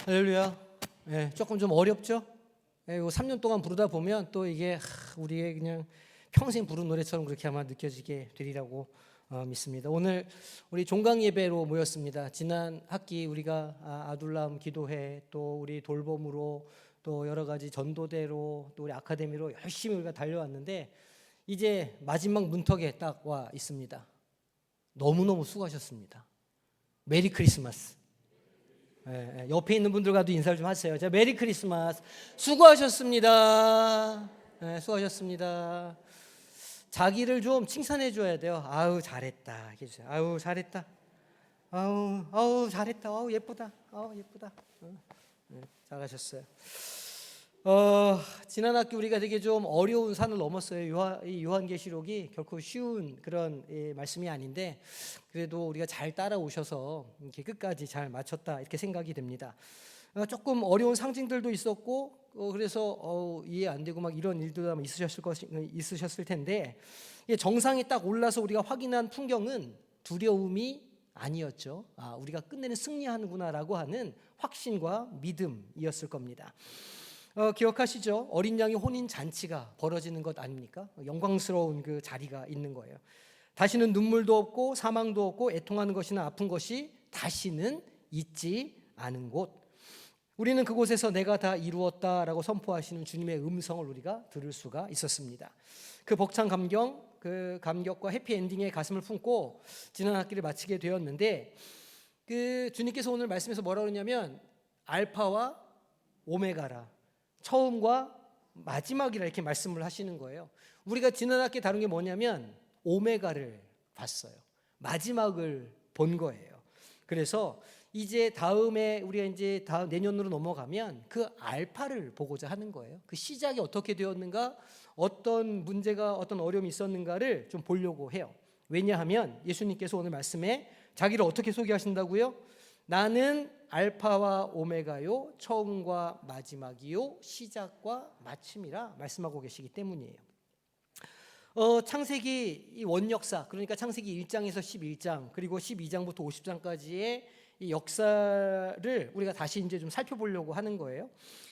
할렐루야. 예, 조금 좀 어렵죠? 예, 요 3년 동안 부르다 보면 또 이게 우리의 그냥 평생 부른 노래처럼 그렇게 아마 느껴지게 되리라고 믿습니다. 오늘 우리 종강 예배로 모였습니다. 지난 학기 우리가 아둘람 기도회, 또 우리 돌봄으로, 또 여러 가지 전도대로, 또 우리 아카데미로 열심히 우리가 달려왔는데 이제 마지막 문턱에 딱 와 있습니다. 너무너무 수고하셨습니다. 메리 크리스마스. 옆에 있는 분들과도 인사를 좀 하세요. 자, 메리 크리스마스. 수고하셨습니다. 수고하셨습니다. 자기를 좀 칭찬해 줘야 돼요. 아우 잘했다. 해주세요. 아우 잘했다. 아우 잘했다. 아우 예쁘다. 아우 예쁘다. 잘하셨어요. 지난 학기 우리가 되게 좀 어려운 산을 넘었어요. 이 요한계시록이 결코 쉬운 그런 말씀이 아닌데 그래도 우리가 잘 따라오셔서 이렇게 끝까지 잘 마쳤다 이렇게 생각이 됩니다. 조금 어려운 상징들도 있었고 그래서 이해 안 되고 막 이런 일도 아마 있으셨을 텐데 정상에 딱 올라서 우리가 확인한 풍경은 두려움이 아니었죠. 우리가 끝내는 승리하는구나라고 하는 확신과 믿음이었을 겁니다. 기억하시죠? 어린 양의 혼인 잔치가 벌어지는 것 아닙니까? 영광스러운 그 자리가 있는 거예요. 다시는 눈물도 없고 사망도 없고 애통하는 것이나 아픈 것이 다시는 있지 않은 곳. 우리는 그곳에서 내가 다 이루었다라고 선포하시는 주님의 음성을 우리가 들을 수가 있었습니다. 그 벅찬 감격, 그 감격과 해피엔딩에 가슴을 품고 지난 학기를 마치게 되었는데 그 주님께서 오늘 말씀에서 뭐라고 그러냐면 알파와 오메가라, 처음과 마지막이라 이렇게 말씀을 하시는 거예요. 우리가 지난 학기에 다룬 게 뭐냐면 오메가를 봤어요. 마지막을 본 거예요. 그래서 이제 다음에 우리가 이제 다음 내년으로 넘어가면 그 알파를 보고자 하는 거예요. 그 시작이 어떻게 되었는가, 어떤 문제가 어떤 어려움이 있었는가를 좀 보려고 해요. 왜냐하면 예수님께서 오늘 말씀에 자기를 어떻게 소개하신다고요? 나는 알파와 오메가요, 처음과 마지막이요, 시작과 마침이라 말씀하고 계시기 때문이에요. 창세기 이 원역사, 그러니까 창세기 1장에서 11장 그리고 12장부터 50장까지의 이 역사를 우리가 다시 이제 좀 살펴보려고 하는 거예요.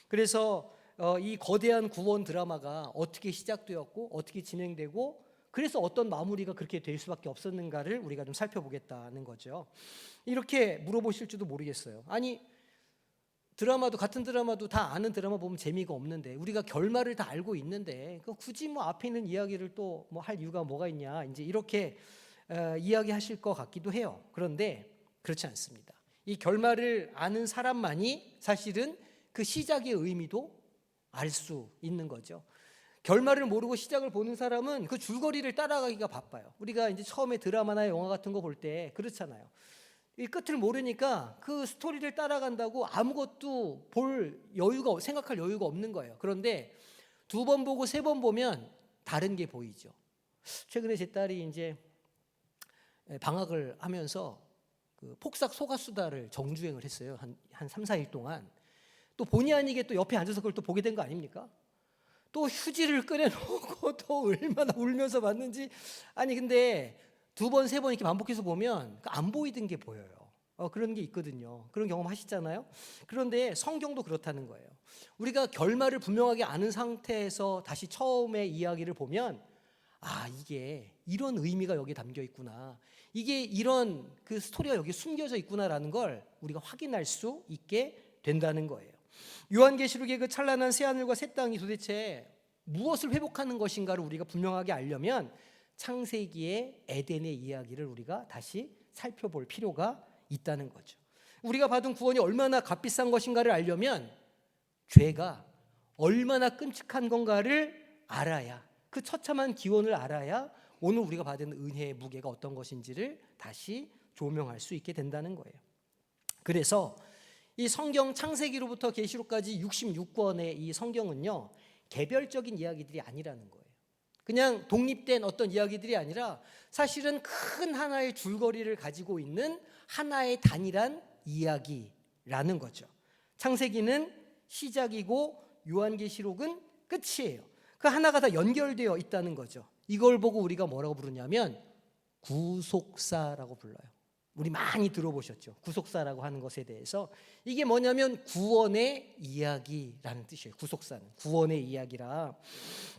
그래서 이 거대한 구원 드라마가 어떻게 시작되었고 어떻게 진행되고 그래서 어떤 마무리가 그렇게 될 수밖에 없었는가를 우리가 좀 살펴보겠다는 거죠. 이렇게 물어보실지도 모르겠어요. 아니 같은 드라마도 다 아는 드라마 보면 재미가 없는데 우리가 결말을 다 알고 있는데 굳이 뭐 앞에 있는 이야기를 또 뭐 할 이유가 뭐가 있냐 이제 이렇게 이야기하실 것 같기도 해요. 그런데 그렇지 않습니다. 이 결말을 아는 사람만이 사실은 그 시작의 의미도 알 수 있는 거죠. 결말을 모르고 시작을 보는 사람은 그 줄거리를 따라가기가 바빠요. 우리가 이제 처음에 드라마나 영화 같은 거 볼 때 그렇잖아요. 이 끝을 모르니까 그 스토리를 따라간다고 아무것도 생각할 여유가 없는 거예요. 그런데 2번 보고 3번 보면 다른 게 보이죠. 최근에 제 딸이 이제 방학을 하면서 그 폭삭 소가수다를 정주행을 했어요. 한 3, 4일 동안. 또 본의 아니게 또 옆에 앉아서 그걸 또 보게 된 거 아닙니까? 또 휴지를 꺼내놓고 또 얼마나 울면서 봤는지. 아니 근데 2번, 3번 이렇게 반복해서 보면 안 보이던 게 보여요. 그런 게 있거든요. 그런 경험 하시잖아요. 그런데 성경도 그렇다는 거예요. 우리가 결말을 분명하게 아는 상태에서 다시 처음의 이야기를 보면 이게 이런 의미가 여기 담겨 있구나. 이게 이런 그 스토리가 여기 숨겨져 있구나라는 걸 우리가 확인할 수 있게 된다는 거예요. 요한계시록의 그 찬란한 새하늘과 새 땅이 도대체 무엇을 회복하는 것인가를 우리가 분명하게 알려면 창세기의 에덴의 이야기를 우리가 다시 살펴볼 필요가 있다는 거죠. 우리가 받은 구원이 얼마나 값비싼 것인가를 알려면 죄가 얼마나 끔찍한 건가를 알아야, 그 처참한 기원을 알아야 오늘 우리가 받은 은혜의 무게가 어떤 것인지를 다시 조명할 수 있게 된다는 거예요. 그래서 이 성경 창세기로부터 계시록까지 66권의 이 성경은요, 개별적인 이야기들이 아니라는 거예요. 그냥 독립된 어떤 이야기들이 아니라 사실은 큰 하나의 줄거리를 가지고 있는 하나의 단일한 이야기라는 거죠. 창세기는 시작이고 요한계시록은 끝이에요. 그 하나가 다 연결되어 있다는 거죠. 이걸 보고 우리가 뭐라고 부르냐면 구속사라고 불러요. 우리 많이 들어보셨죠? 구속사라고 하는 것에 대해서. 이게 뭐냐면 구원의 이야기라는 뜻이에요. 구속사는 구원의 이야기라.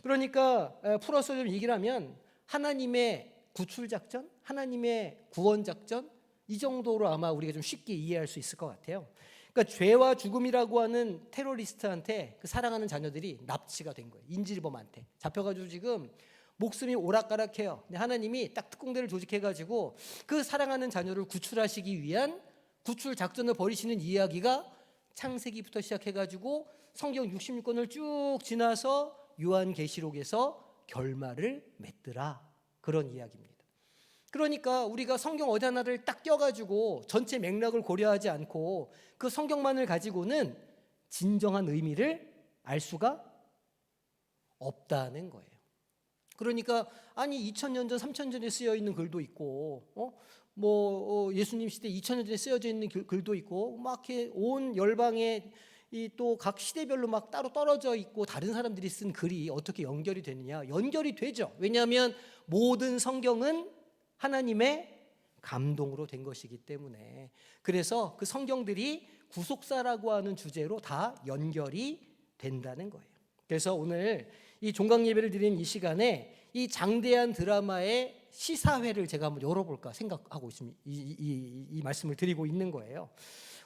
그러니까 풀어서 좀 얘기를 하면 하나님의 구출 작전, 하나님의 구원 작전, 이 정도로 아마 우리가 좀 쉽게 이해할 수 있을 것 같아요. 그러니까 죄와 죽음이라고 하는 테러리스트한테 그 사랑하는 자녀들이 납치가 된 거예요. 인질범한테 잡혀가지고 지금 목숨이 오락가락해요. 근데 하나님이 딱 특공대를 조직해가지고 그 사랑하는 자녀를 구출하시기 위한 구출 작전을 벌이시는 이야기가 창세기부터 시작해가지고 성경 66권을 쭉 지나서 요한계시록에서 결말을 맺더라, 그런 이야기입니다. 그러니까 우리가 성경 어디 하나를 딱 껴가지고 전체 맥락을 고려하지 않고 그 성경만을 가지고는 진정한 의미를 알 수가 없다는 거예요. 그러니까 아니 2000년 전, 3000년 전에 쓰여 있는 글도 있고, 예수님 시대 2000년 전에 쓰여져 있는 글도 있고, 막 이렇게 온 열방에 이 또 각 시대별로 막 따로 떨어져 있고 다른 사람들이 쓴 글이 어떻게 연결이 되느냐? 연결이 되죠. 왜냐하면 모든 성경은 하나님의 감동으로 된 것이기 때문에. 그래서 그 성경들이 구속사라고 하는 주제로 다 연결이 된다는 거예요. 그래서 오늘 이 종강 예배를 드리는 이 시간에 이 장대한 드라마의 시사회를 제가 한번 열어볼까 생각하고 있습니다. 이 말씀을 드리고 있는 거예요.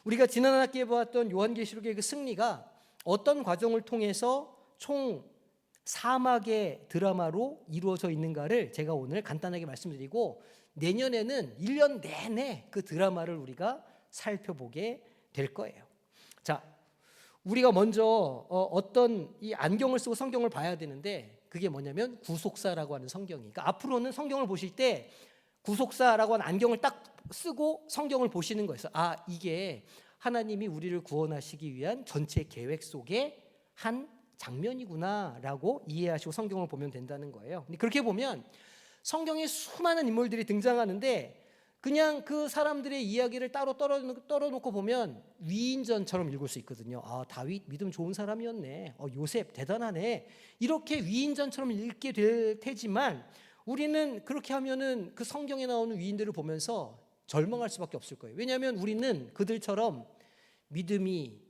우리가 지난 학기에 보았던 요한계시록의 그 승리가 어떤 과정을 통해서 총 4막의 드라마로 이루어져 있는가를 제가 오늘 간단하게 말씀드리고, 내년에는 1년 내내 그 드라마를 우리가 살펴보게 될 거예요. 자, 우리가 먼저 어떤 이 안경을 쓰고 성경을 봐야 되는데, 그게 뭐냐면 구속사라고 하는 성경이. 그러니까 앞으로는 성경을 보실 때 구속사라고 하는 안경을 딱 쓰고 성경을 보시는 거예요. 아, 이게 하나님이 우리를 구원하시기 위한 전체 계획 속의 한 장면이구나라고 이해하시고 성경을 보면 된다는 거예요. 근데 그렇게 보면 성경에 수많은 인물들이 등장하는데 그냥 그 사람들의 이야기를 따로 떨어놓고 보면 위인전처럼 읽을 수 있거든요. 아, 다윗 믿음 좋은 사람이었네. 요셉 대단하네. 이렇게 위인전처럼 읽게 될 테지만 우리는 그렇게 하면은 그 성경에 나오는 위인들을 보면서 절망할 수밖에 없을 거예요. 왜냐하면 우리는 그들처럼 믿음이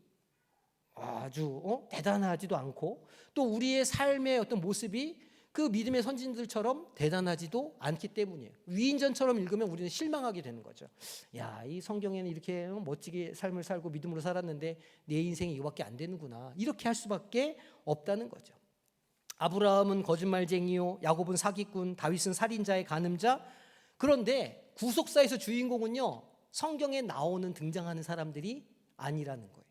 아주 대단하지도 않고, 또 우리의 삶의 어떤 모습이 그 믿음의 선진들처럼 대단하지도 않기 때문이에요. 위인전처럼 읽으면 우리는 실망하게 되는 거죠. 야, 이 성경에는 이렇게 멋지게 삶을 살고 믿음으로 살았는데 내 인생이 이거밖에 안 되는구나, 이렇게 할 수밖에 없다는 거죠. 아브라함은 거짓말쟁이요, 야곱은 사기꾼, 다윗은 살인자의 간음자. 그런데 구속사에서 주인공은요, 성경에 나오는 등장하는 사람들이 아니라는 거예요.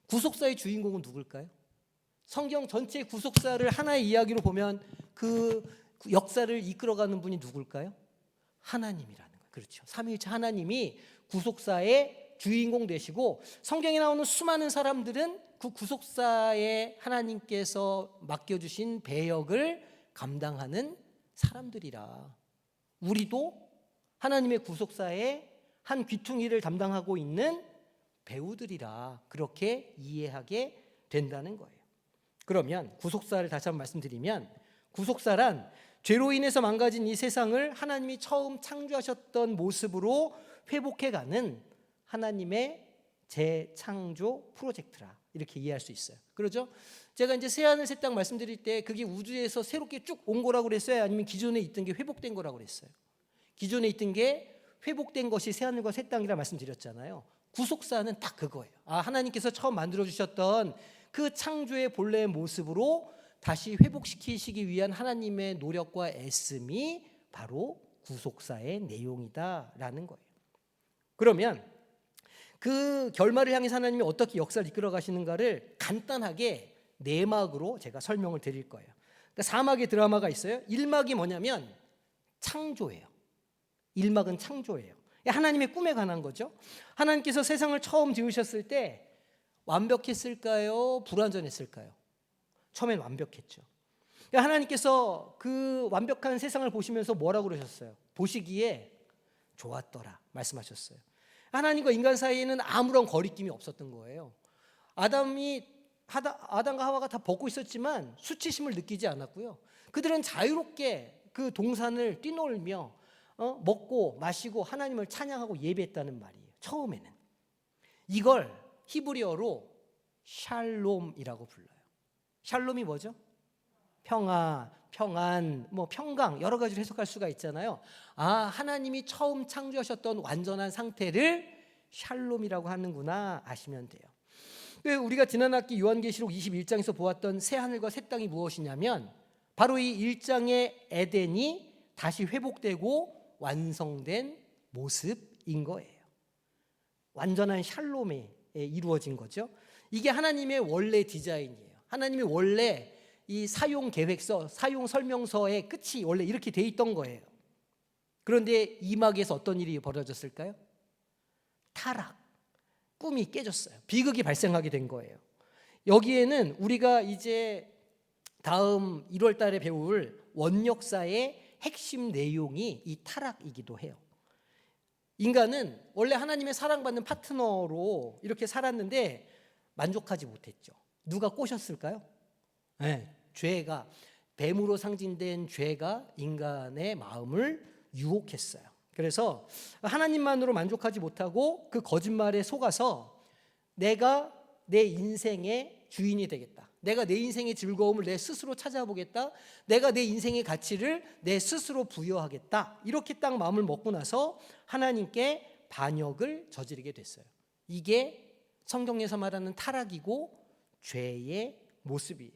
구속사의 주인공은 누굴까요? 성경 전체 구속사를 하나의 이야기로 보면 그 역사를 이끌어가는 분이 누굴까요? 하나님이라는 거예요. 그렇죠. 삼위일체 하나님이 구속사의 주인공 되시고, 성경에 나오는 수많은 사람들은 그 구속사에 하나님께서 맡겨주신 배역을 감당하는 사람들이라, 우리도 하나님의 구속사에 한 귀퉁이를 담당하고 있는 배우들이라 그렇게 이해하게 된다는 거예요. 그러면 구속사를 다시 한번 말씀드리면, 구속사란 죄로 인해서 망가진 이 세상을 하나님이 처음 창조하셨던 모습으로 회복해가는 하나님의 재창조 프로젝트라, 이렇게 이해할 수 있어요. 그러죠? 제가 이제 새하늘 새 땅 말씀드릴 때 그게 우주에서 새롭게 쭉 온 거라고 그랬어요? 아니면 기존에 있던 게 회복된 거라고 그랬어요? 기존에 있던 게 회복된 것이 새하늘과 새 땅이라 말씀드렸잖아요. 구속사는 딱 그거예요. 아, 하나님께서 처음 만들어주셨던 그 창조의 본래의 모습으로 다시 회복시키시기 위한 하나님의 노력과 애씀이 바로 구속사의 내용이다라는 거예요. 그러면 그 결말을 향해서 하나님이 어떻게 역사를 이끌어 가시는가를 간단하게 4막으로 제가 설명을 드릴 거예요. 그러니까 4막의 드라마가 있어요. 1막이 뭐냐면 창조예요. 1막은 창조예요. 하나님의 꿈에 관한 거죠. 하나님께서 세상을 처음 지으셨을 때 완벽했을까요? 불완전했을까요? 처음엔 완벽했죠. 하나님께서 그 완벽한 세상을 보시면서 뭐라고 그러셨어요? 보시기에 좋았더라 말씀하셨어요. 하나님과 인간 사이에는 아무런 거리낌이 없었던 거예요. 아담과 하와가 다 벗고 있었지만 수치심을 느끼지 않았고요. 그들은 자유롭게 그 동산을 뛰놀며 먹고 마시고 하나님을 찬양하고 예배했다는 말이에요. 처음에는. 이걸 히브리어로 샬롬이라고 불러요. 샬롬이 뭐죠? 평화, 평안, 평강 여러 가지로 해석할 수가 있잖아요. 하나님이 처음 창조하셨던 완전한 상태를 샬롬이라고 하는구나 아시면 돼요. 우리가 지난 학기 요한계시록 21장에서 보았던 새 하늘과 새 땅이 무엇이냐면 바로 이 1장의 에덴이 다시 회복되고 완성된 모습인 거예요. 완전한 샬롬에 이루어진 거죠. 이게 하나님의 원래 디자인이에요. 하나님의 원래 이 사용 계획서, 사용 설명서의 끝이 원래 이렇게 돼 있던 거예요. 그런데 이막에서 어떤 일이 벌어졌을까요? 타락, 꿈이 깨졌어요. 비극이 발생하게 된 거예요. 여기에는 우리가 이제 다음 1월 달에 배울 원역사의 핵심 내용이 이 타락이기도 해요. 인간은 원래 하나님의 사랑받는 파트너로 이렇게 살았는데 만족하지 못했죠. 누가 꼬셨을까요? 네, 죄가, 뱀으로 상징된 죄가 인간의 마음을 유혹했어요. 그래서 하나님만으로 만족하지 못하고 그 거짓말에 속아서 내가 내 인생의 주인이 되겠다. 내가 내 인생의 즐거움을 내 스스로 찾아보겠다. 내가 내 인생의 가치를 내 스스로 부여하겠다. 이렇게 딱 마음을 먹고 나서 하나님께 반역을 저지르게 됐어요. 이게 성경에서 말하는 타락이고 죄의 모습이에요.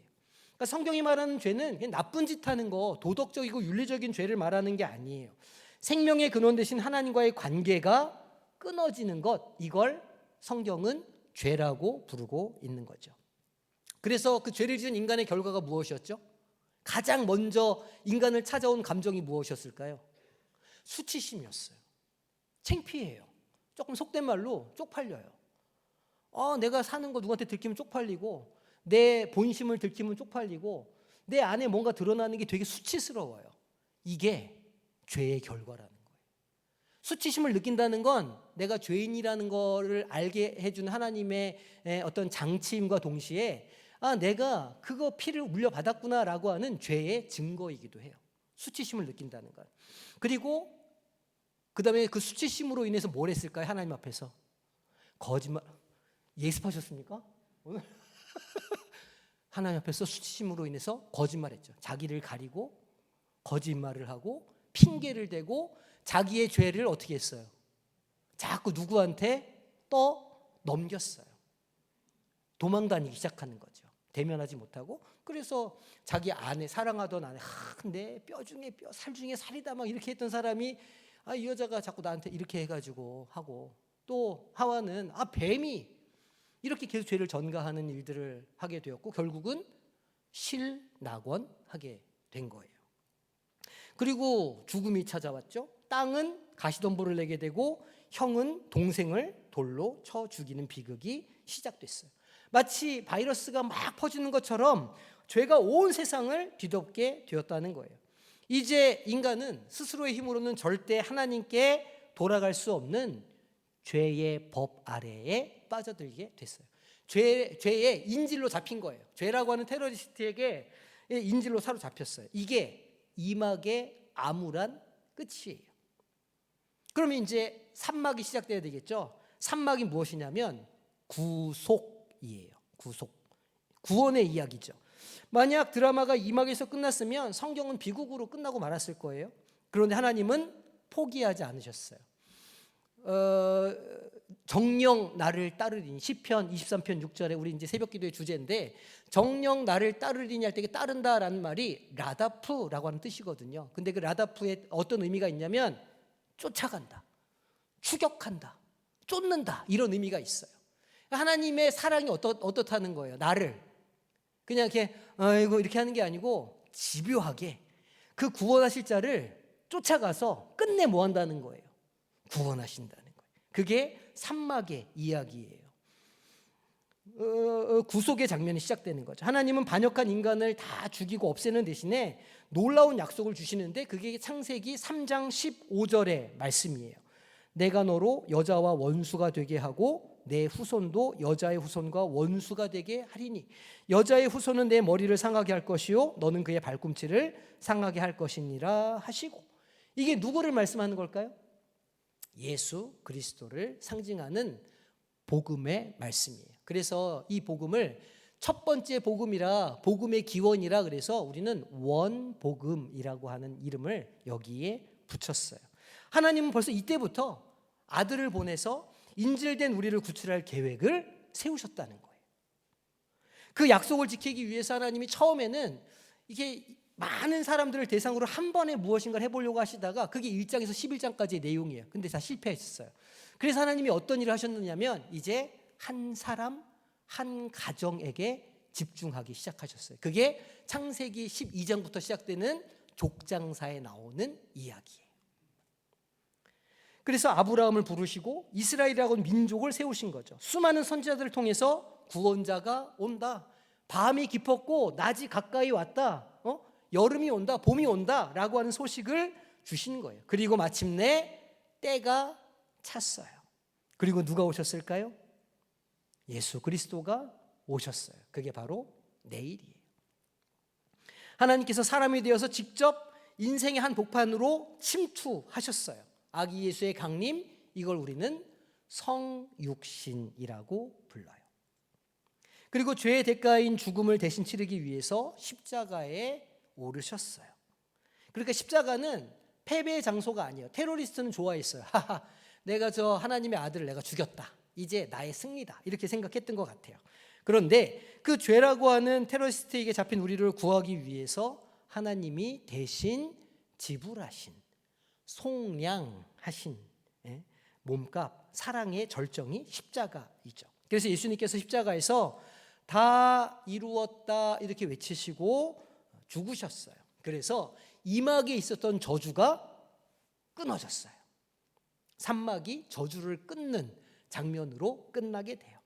그러니까 성경이 말하는 죄는 그냥 나쁜 짓 하는 거, 도덕적이고 윤리적인 죄를 말하는 게 아니에요. 생명의 근원 되신 하나님과의 관계가 끊어지는 것, 이걸 성경은 죄라고 부르고 있는 거죠. 그래서 그 죄를 지은 인간의 결과가 무엇이었죠? 가장 먼저 인간을 찾아온 감정이 무엇이었을까요? 수치심이었어요. 창피해요. 조금 속된 말로 쪽팔려요. 내가 사는 거 누구한테 들키면 쪽팔리고, 내 본심을 들키면 쪽팔리고, 내 안에 뭔가 드러나는 게 되게 수치스러워요. 이게 죄의 결과라는 거예요. 수치심을 느낀다는 건 내가 죄인이라는 거를 알게 해준 하나님의 어떤 장치임과 동시에 내가 그거 피를 물려받았구나라고 하는 죄의 증거이기도 해요. 수치심을 느낀다는 것. 그리고 그 다음에 그 수치심으로 인해서 뭘 했을까요? 하나님 앞에서 거짓말. 예습하셨습니까? 오늘 하나님 앞에서 수치심으로 인해서 거짓말했죠. 자기를 가리고 거짓말을 하고 핑계를 대고 자기의 죄를 어떻게 했어요? 자꾸 누구한테 넘겼어요. 도망다니기 시작하는 거죠. 대면하지 못하고. 그래서 자기 아내, 사랑하던 아내, 내 뼈 중에 뼈, 살 중에 살이다 막 이렇게 했던 사람이 이 여자가 자꾸 나한테 이렇게 해가지고 하고, 또 하와는 뱀이 이렇게 계속 죄를 전가하는 일들을 하게 되었고 결국은 실낙원하게 된 거예요. 그리고 죽음이 찾아왔죠. 땅은 가시덤불을 내게 되고 형은 동생을 돌로 쳐 죽이는 비극이 시작됐어요. 마치 바이러스가 막 퍼지는 것처럼 죄가 온 세상을 뒤덮게 되었다는 거예요. 이제 인간은 스스로의 힘으로는 절대 하나님께 돌아갈 수 없는 죄의 법 아래에 빠져들게 됐어요. 죄의 인질로 잡힌 거예요. 죄라고 하는 테러리스트에게 인질로 사로잡혔어요. 이게 이막의 암울한 끝이에요. 그러면 이제 3막이 시작돼야 되겠죠. 3막이 무엇이냐면 구속이에요. 구속. 구원의 이야기죠. 만약 드라마가 2막에서 끝났으면 성경은 비극으로 끝나고 말았을 거예요. 그런데 하나님은 포기하지 않으셨어요. 정녕 나를 따르리니, 시편 23편 6절에 우리 이제 새벽기도의 주제인데, 정녕 나를 따르리니 할 때 따른다라는 말이 라다프라고 하는 뜻이거든요. 근데 그 라다프에 어떤 의미가 있냐면 쫓아간다, 추격한다, 쫓는다, 이런 의미가 있어요. 하나님의 사랑이 어떻다는 거예요? 나를 그냥 이렇게 이렇게 하는 게 아니고 집요하게 그 구원하실 자를 쫓아가서 끝내 뭐 한다는 거예요? 구원하신다는 거예요. 그게 3막의 이야기예요. 구속의 장면이 시작되는 거죠. 하나님은 반역한 인간을 다 죽이고 없애는 대신에 놀라운 약속을 주시는데 그게 창세기 3장 15절의 말씀이에요. 내가 너로 여자와 원수가 되게 하고 내 후손도 여자의 후손과 원수가 되게 하리니 여자의 후손은 내 머리를 상하게 할 것이요 너는 그의 발꿈치를 상하게 할 것이니라 하시고, 이게 누구를 말씀하는 걸까요? 예수 그리스도를 상징하는 복음의 말씀이에요. 그래서 이 복음을 첫 번째 복음이라, 복음의 기원이라, 그래서 우리는 원복음이라고 하는 이름을 여기에 붙였어요. 하나님은 벌써 이때부터 아들을 보내서 인질된 우리를 구출할 계획을 세우셨다는 거예요. 그 약속을 지키기 위해서 하나님이 처음에는 이게 많은 사람들을 대상으로 한 번에 무엇인가를 해보려고 하시다가 그게 1장에서 11장까지의 내용이에요. 근데 다 실패했어요. 그래서 하나님이 어떤 일을 하셨느냐면 이제 한 사람, 한 가정에게 집중하기 시작하셨어요. 그게 창세기 12장부터 시작되는 족장사에 나오는 이야기예요. 그래서 아브라함을 부르시고 이스라엘이라고 하는 민족을 세우신 거죠. 수많은 선지자들을 통해서 구원자가 온다. 밤이 깊었고 낮이 가까이 왔다. 여름이 온다, 봄이 온다 라고 하는 소식을 주신 거예요. 그리고 마침내 때가 찼어요. 그리고 누가 오셨을까요? 예수 그리스도가 오셨어요. 그게 바로 내일이에요. 하나님께서 사람이 되어서 직접 인생의 한 복판으로 침투하셨어요. 아기 예수의 강림, 이걸 우리는 성육신이라고 불러요. 그리고 죄의 대가인 죽음을 대신 치르기 위해서 십자가에 오르셨어요. 그러니까 십자가는 패배의 장소가 아니에요. 테러리스트는 좋아했어요. 하하, 내가 저 하나님의 아들을 내가 죽였다. 이제 나의 승리다. 이렇게 생각했던 것 같아요. 그런데 그 죄라고 하는 테러리스트에게 잡힌 우리를 구하기 위해서 하나님이 대신 지불하신, 속량하신 몸값, 사랑의 절정이 십자가이죠. 그래서 예수님께서 십자가에서 다 이루었다 이렇게 외치시고 죽으셨어요. 그래서 이막에 있었던 저주가 끊어졌어요. 산막이 저주를 끊는 장면으로 끝나게 돼요.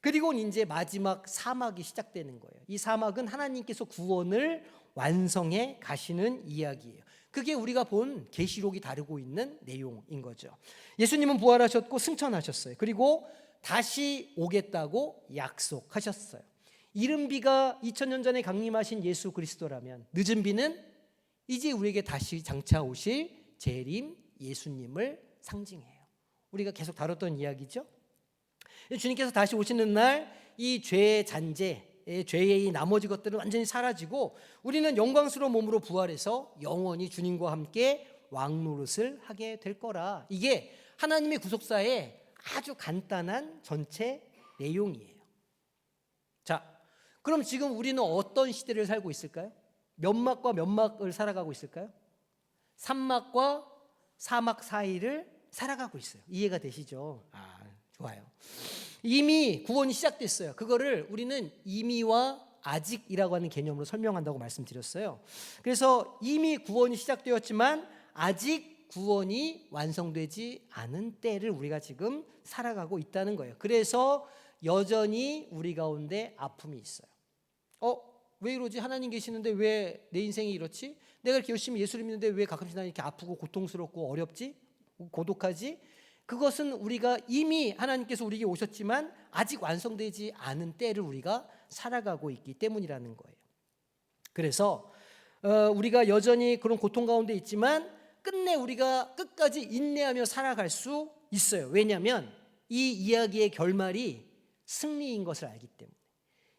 그리고 이제 마지막 사막이 시작되는 거예요. 이 사막은 하나님께서 구원을 완성해 가시는 이야기예요. 그게 우리가 본 계시록이 다루고 있는 내용인 거죠. 예수님은 부활하셨고 승천하셨어요. 그리고 다시 오겠다고 약속하셨어요. 이른 비가 2000년 전에 강림하신 예수 그리스도라면 늦은 비는 이제 우리에게 다시 장차 오실 재림 예수님을 상징해요. 우리가 계속 다뤘던 이야기죠. 주님께서 다시 오시는 날 이 죄의 잔재, 죄의 이 나머지 것들은 완전히 사라지고 우리는 영광스러운 몸으로 부활해서 영원히 주님과 함께 왕노릇을 하게 될 거라. 이게 하나님의 구속사의 아주 간단한 전체 내용이에요. 자, 그럼 지금 우리는 어떤 시대를 살고 있을까요? 몇 막과 몇 막을 살아가고 있을까요? 산막과 사막 사이를 살아가고 있어요. 이해가 되시죠? 좋아요. 이미 구원이 시작됐어요. 그거를 우리는 이미와 아직이라고 하는 개념으로 설명한다고 말씀드렸어요. 그래서 이미 구원이 시작되었지만 아직 구원이 완성되지 않은 때를 우리가 지금 살아가고 있다는 거예요. 그래서 여전히 우리 가운데 아픔이 있어요. 왜 이러지? 하나님 계시는데 왜 내 인생이 이렇지? 내가 이렇게 열심히 예수를 믿는데 왜 가끔씩 나는 이렇게 아프고 고통스럽고 어렵지? 고독하지? 그것은 우리가 이미 하나님께서 우리에게 오셨지만 아직 완성되지 않은 때를 우리가 살아가고 있기 때문이라는 거예요. 그래서 우리가 여전히 그런 고통 가운데 있지만 끝내 우리가 끝까지 인내하며 살아갈 수 있어요. 왜냐하면 이 이야기의 결말이 승리인 것을 알기 때문에.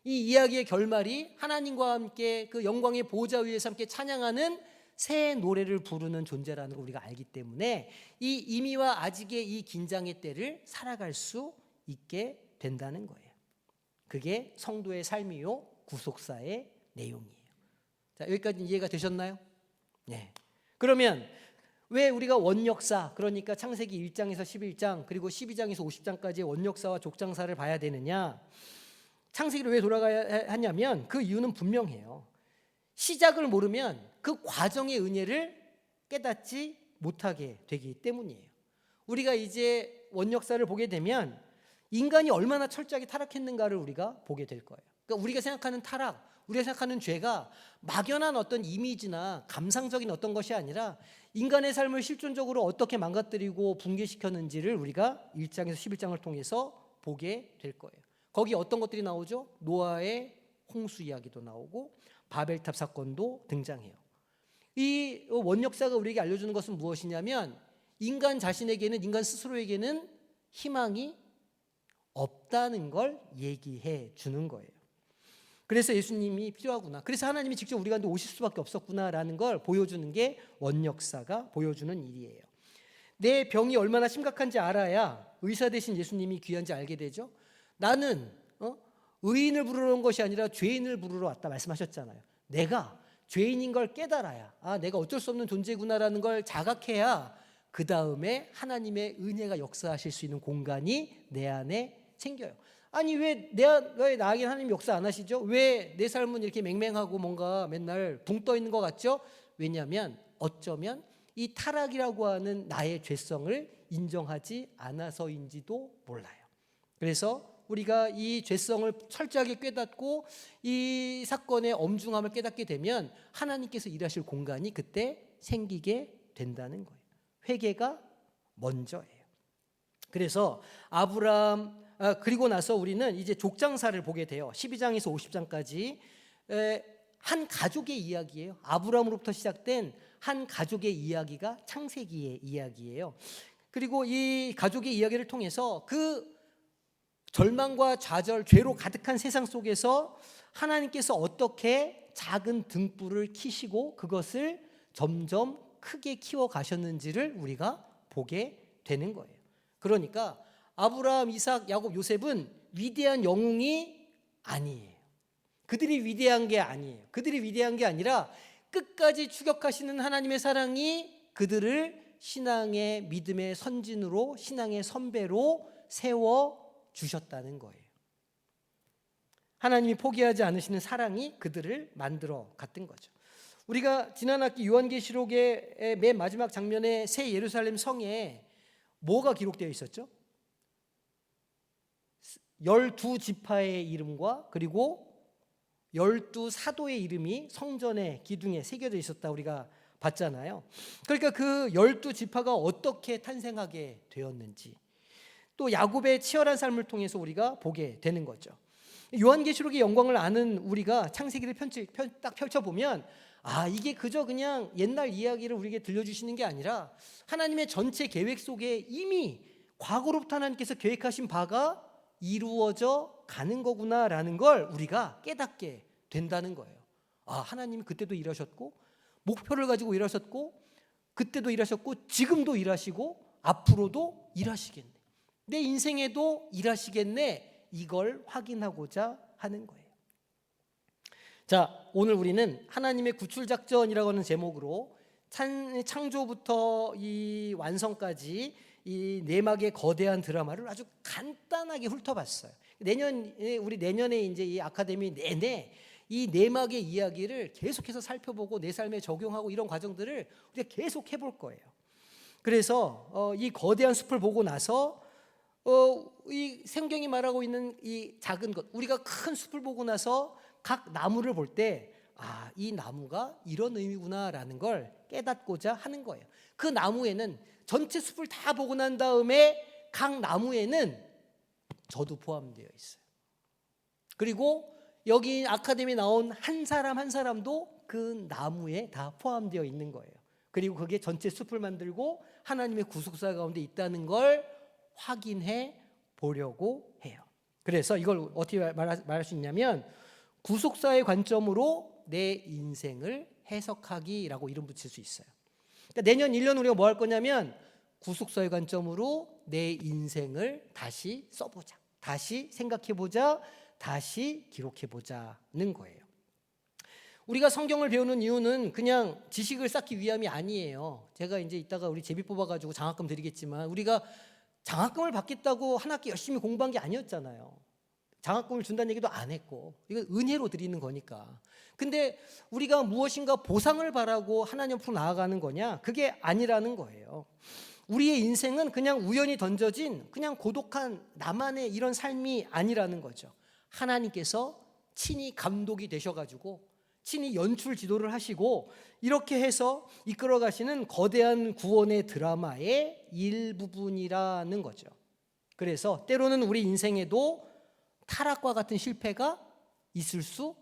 이 이야기의 결말이 하나님과 함께 그 영광의 보좌 위에서 함께 찬양하는 새 노래를 부르는 존재라는 걸 우리가 알기 때문에 이 이미와 아직의 이 긴장의 때를 살아갈 수 있게 된다는 거예요. 그게 성도의 삶이요 구속사의 내용이에요. 자, 여기까지 이해가 되셨나요? 네. 그러면 왜 우리가 원역사, 그러니까 창세기 1장에서 11장 그리고 12장에서 50장까지의 원역사와 족장사를 봐야 되느냐? 창세기로 왜 돌아가야 하냐면 그 이유는 분명해요. 시작을 모르면 그 과정의 은혜를 깨닫지 못하게 되기 때문이에요. 우리가 이제 원역사를 보게 되면 인간이 얼마나 철저하게 타락했는가를 우리가 보게 될 거예요. 그러니까 우리가 생각하는 타락, 우리가 생각하는 죄가 막연한 어떤 이미지나 감상적인 어떤 것이 아니라 인간의 삶을 실존적으로 어떻게 망가뜨리고 붕괴시켰는지를 우리가 1장에서 11장을 통해서 보게 될 거예요. 거기 어떤 것들이 나오죠? 노아의 홍수 이야기도 나오고 바벨탑 사건도 등장해요. 이 원역사가 우리에게 알려주는 것은 무엇이냐면 인간 자신에게는, 인간 스스로에게는 희망이 없다는 걸 얘기해 주는 거예요. 그래서 예수님이 필요하구나, 그래서 하나님이 직접 우리 가운데 오실 수밖에 없었구나라는 걸 보여주는 게 원역사가 보여주는 일이에요. 내 병이 얼마나 심각한지 알아야 의사 대신 예수님이 귀한지 알게 되죠. 나는 의인을 부르러 온 것이 아니라 죄인을 부르러 왔다 말씀하셨잖아요. 내가 죄인인 걸 깨달아야, 내가 어쩔 수 없는 존재구나라는 걸 자각해야 그 다음에 하나님의 은혜가 역사하실 수 있는 공간이 내 안에 생겨요. 아니 왜 나에게 하나님 역사 안 하시죠? 왜 내 삶은 이렇게 맹맹하고 뭔가 맨날 붕 떠 있는 것 같죠? 왜냐하면 어쩌면 이 타락이라고 하는 나의 죄성을 인정하지 않아서인지도 몰라요. 그래서 우리가 이 죄성을 철저하게 깨닫고 이 사건의 엄중함을 깨닫게 되면 하나님께서 일하실 공간이 그때 생기게 된다는 거예요. 회개가 먼저예요. 그래서 아브라함, 그리고 나서 우리는 이제 족장사를 보게 돼요. 12장에서 50장까지 한 가족의 이야기예요. 아브라함으로부터 시작된 한 가족의 이야기가 창세기의 이야기예요. 그리고 이 가족의 이야기를 통해서 그 절망과 좌절, 죄로 가득한 세상 속에서 하나님께서 어떻게 작은 등불을 켜시고 그것을 점점 크게 키워 가셨는지를 우리가 보게 되는 거예요. 그러니까 아브라함, 이삭, 야곱, 요셉은 위대한 영웅이 아니에요. 그들이 위대한 게 아니에요. 그들이 위대한 게 아니라 끝까지 추격하시는 하나님의 사랑이 그들을 신앙의 믿음의 선진으로, 신앙의 선배로 세워 주셨다는 거예요. 하나님이 포기하지 않으시는 사랑이 그들을 만들어 갔던 거죠. 우리가 지난 학기 요한계시록의 맨 마지막 장면에 새 예루살렘 성에 뭐가 기록되어 있었죠? 12지파의 이름과 그리고 12사도의 이름이 성전의 기둥에 새겨져 있었다 우리가 봤잖아요. 그러니까 그 12지파가 어떻게 탄생하게 되었는지, 또 야곱의 치열한 삶을 통해서 우리가 보게 되는 거죠. 요한계시록의 영광을 아는 우리가 창세기를 딱 펼쳐보면 이게 그저 그냥 옛날 이야기를 우리에게 들려주시는 게 아니라 하나님의 전체 계획 속에 이미 과거로부터 하나님께서 계획하신 바가 이루어져 가는 거구나라는 걸 우리가 깨닫게 된다는 거예요. 하나님이 그때도 일하셨고 목표를 가지고 일하셨고 그때도 일하셨고 지금도 일하시고 앞으로도 일하시겠네, 내 인생에도 일하시겠네, 이걸 확인하고자 하는 거예요. 자, 오늘 우리는 하나님의 구출작전이라고 하는 제목으로 창조부터 이 완성까지 이 내막의 거대한 드라마를 아주 간단하게 훑어봤어요. 우리 내년에 이제 이 아카데미 내내 이 내막의 이야기를 계속해서 살펴보고 내 삶에 적용하고 이런 과정들을 우리가 계속 해볼 거예요. 그래서 이 거대한 숲을 보고 나서 이 성경이 말하고 있는 이 작은 것, 우리가 큰 숲을 보고 나서 각 나무를 볼 때 이 나무가 이런 의미구나라는 걸 깨닫고자 하는 거예요. 그 나무에는 전체 숲을 다 보고 난 다음에 각 나무에는 저도 포함되어 있어요. 그리고 여기 아카데미 나온 한 사람 한 사람도 그 나무에 다 포함되어 있는 거예요. 그리고 그게 전체 숲을 만들고 하나님의 구속사 가운데 있다는 걸 확인해 보려고 해요. 그래서 이걸 어떻게 말할 수 있냐면 구속사의 관점으로 내 인생을 해석하기라고 이름 붙일 수 있어요. 그러니까 내년 1년 우리가 뭐 할 거냐면 구속사의 관점으로 내 인생을 다시 써보자, 다시 생각해보자, 다시 기록해보자는 거예요. 우리가 성경을 배우는 이유는 그냥 지식을 쌓기 위함이 아니에요. 제가 이제 이따가 우리 제비 뽑아가지고 장학금 드리겠지만 우리가 장학금을 받겠다고 한 학기 열심히 공부한 게 아니었잖아요. 장학금을 준다는 얘기도 안 했고 이건 은혜로 드리는 거니까. 근데 우리가 무엇인가 보상을 바라고 하나님 앞으로 나아가는 거냐? 그게 아니라는 거예요. 우리의 인생은 그냥 우연히 던져진 그냥 고독한 나만의 이런 삶이 아니라는 거죠. 하나님께서 친히 감독이 되셔가지고 친히 연출 지도를 하시고 이렇게 해서 이끌어 가시는 거대한 구원의 드라마의 일부분이라는 거죠. 그래서 때로는 우리 인생에도 타락과 같은 실패가 있을 수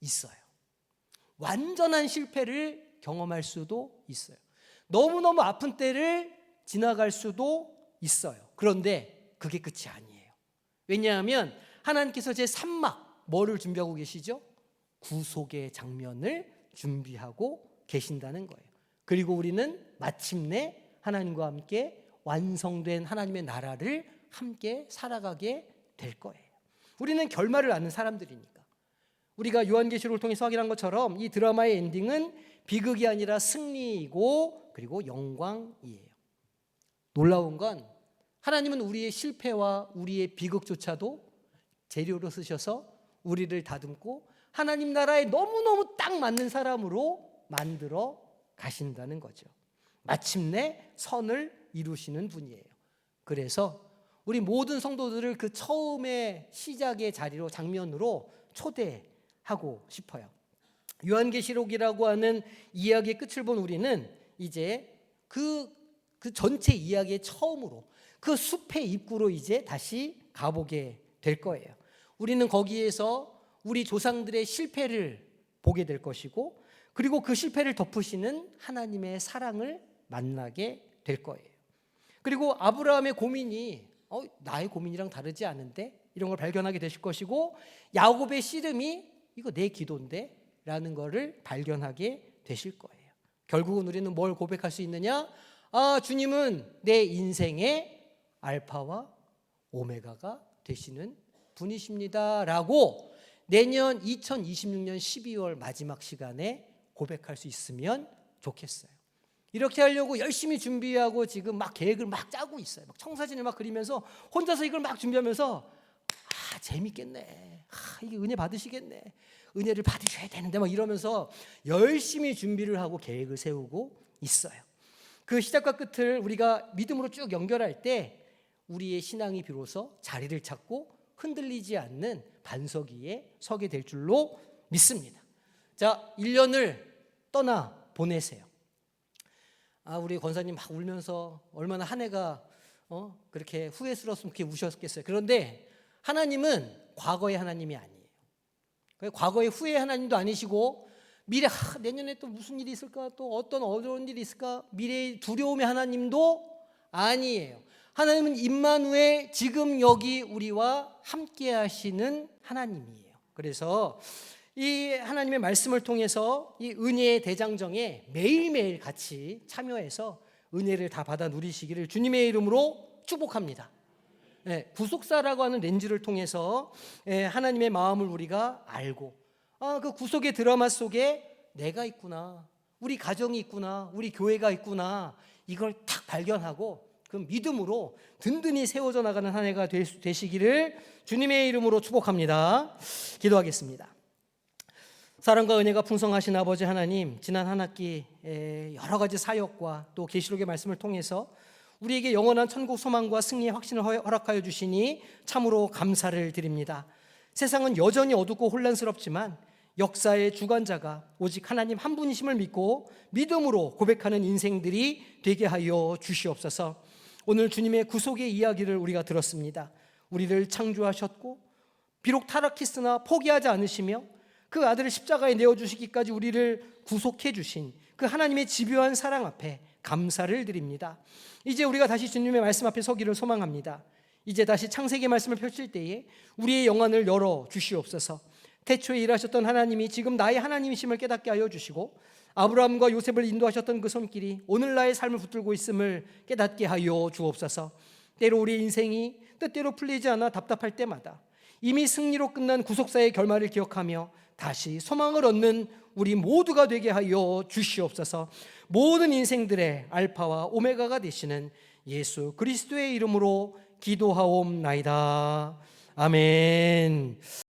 있어요. 완전한 실패를 경험할 수도 있어요. 너무너무 아픈 때를 지나갈 수도 있어요. 그런데 그게 끝이 아니에요. 왜냐하면 하나님께서 제 3막 뭐를 준비하고 계시죠? 구속의 장면을 준비하고 계신다는 거예요. 그리고 우리는 마침내 하나님과 함께 완성된 하나님의 나라를 함께 살아가게 될 거예요. 우리는 결말을 아는 사람들이니까. 우리가 요한계시록을 통해서 확인한 것처럼 이 드라마의 엔딩은 비극이 아니라 승리이고 그리고 영광이에요. 놀라운 건 하나님은 우리의 실패와 우리의 비극조차도 재료로 쓰셔서 우리를 다듬고 하나님 나라에 너무너무 딱 맞는 사람으로 만들어 가신다는 거죠. 마침내 선을 이루시는 분이에요. 그래서 우리 모든 성도들을 그 처음의 시작의 자리로 장면으로 초대하고 싶어요. 요한계시록이라고 하는 이야기의 끝을 본 우리는 이제 그 전체 이야기의 처음으로 그 숲의 입구로 이제 다시 가보게 될 거예요. 우리는 거기에서 우리 조상들의 실패를 보게 될 것이고 그리고 그 실패를 덮으시는 하나님의 사랑을 만나게 될 거예요. 그리고 아브라함의 고민이 나의 고민이랑 다르지 않은데 이런 걸 발견하게 되실 것이고 야곱의 씨름이 이거 내 기도인데 라는 거를 발견하게 되실 거예요. 결국은 우리는 뭘 고백할 수 있느냐? 주님은 내 인생의 알파와 오메가가 되시는 분이십니다 라고 내년 2026년 12월 마지막 시간에 고백할 수 있으면 좋겠어요. 이렇게 하려고 열심히 준비하고 지금 막 계획을 막 짜고 있어요. 막 청사진을 막 그리면서 혼자서 이걸 막 준비하면서 재밌겠네. 이게 은혜 받으시겠네. 은혜를 받으셔야 되는데 막 이러면서 열심히 준비를 하고 계획을 세우고 있어요. 그 시작과 끝을 우리가 믿음으로 쭉 연결할 때 우리의 신앙이 비로소 자리를 찾고 흔들리지 않는 반석 위에 서게 될 줄로 믿습니다. 자, 1년을 떠나 보내세요. 우리 권사님 막 울면서 얼마나 한 해가 그렇게 후회스러웠으면 그렇게 우셨겠어요. 그런데 하나님은 과거의 하나님이 아니에요. 과거의 후회 하나님도 아니시고 미래 내년에 또 무슨 일이 있을까, 또 어떤 어려운 일이 있을까, 미래의 두려움의 하나님도 아니에요. 하나님은 임마누엘, 지금 여기 우리와 함께 하시는 하나님이에요. 그래서 이 하나님의 말씀을 통해서 이 은혜의 대장정에 매일매일 같이 참여해서 은혜를 다 받아 누리시기를 주님의 이름으로 축복합니다. 구속사라고 하는 렌즈를 통해서 하나님의 마음을 우리가 알고 그 구속의 드라마 속에 내가 있구나, 우리 가정이 있구나, 우리 교회가 있구나, 이걸 딱 발견하고 그 믿음으로 든든히 세워져 나가는 한 해가 되시기를 주님의 이름으로 축복합니다. 기도하겠습니다. 사랑과 은혜가 풍성하신 아버지 하나님, 지난 한 학기 여러 가지 사역과 또 계시록의 말씀을 통해서 우리에게 영원한 천국 소망과 승리의 확신을 허락하여 주시니 참으로 감사를 드립니다. 세상은 여전히 어둡고 혼란스럽지만 역사의 주관자가 오직 하나님 한 분이심을 믿고 믿음으로 고백하는 인생들이 되게 하여 주시옵소서. 오늘 주님의 구속의 이야기를 우리가 들었습니다. 우리를 창조하셨고 비록 타락했으나 포기하지 않으시며 그 아들을 십자가에 내어주시기까지 우리를 구속해 주신 그 하나님의 집요한 사랑 앞에 감사를 드립니다. 이제 우리가 다시 주님의 말씀 앞에 서기를 소망합니다. 이제 다시 창세기의 말씀을 펼칠 때에 우리의 영안을 열어 주시옵소서. 태초에 일하셨던 하나님이 지금 나의 하나님이심을 깨닫게 하여 주시고 아브라함과 요셉을 인도하셨던 그 손길이 오늘 나의 삶을 붙들고 있음을 깨닫게 하여 주옵소서. 때로 우리의 인생이 뜻대로 풀리지 않아 답답할 때마다 이미 승리로 끝난 구속사의 결말을 기억하며 다시 소망을 얻는 우리 모두가 되게 하여 주시옵소서. 모든 인생들의 알파와 오메가가 되시는 예수 그리스도의 이름으로 기도하옵나이다. 아멘.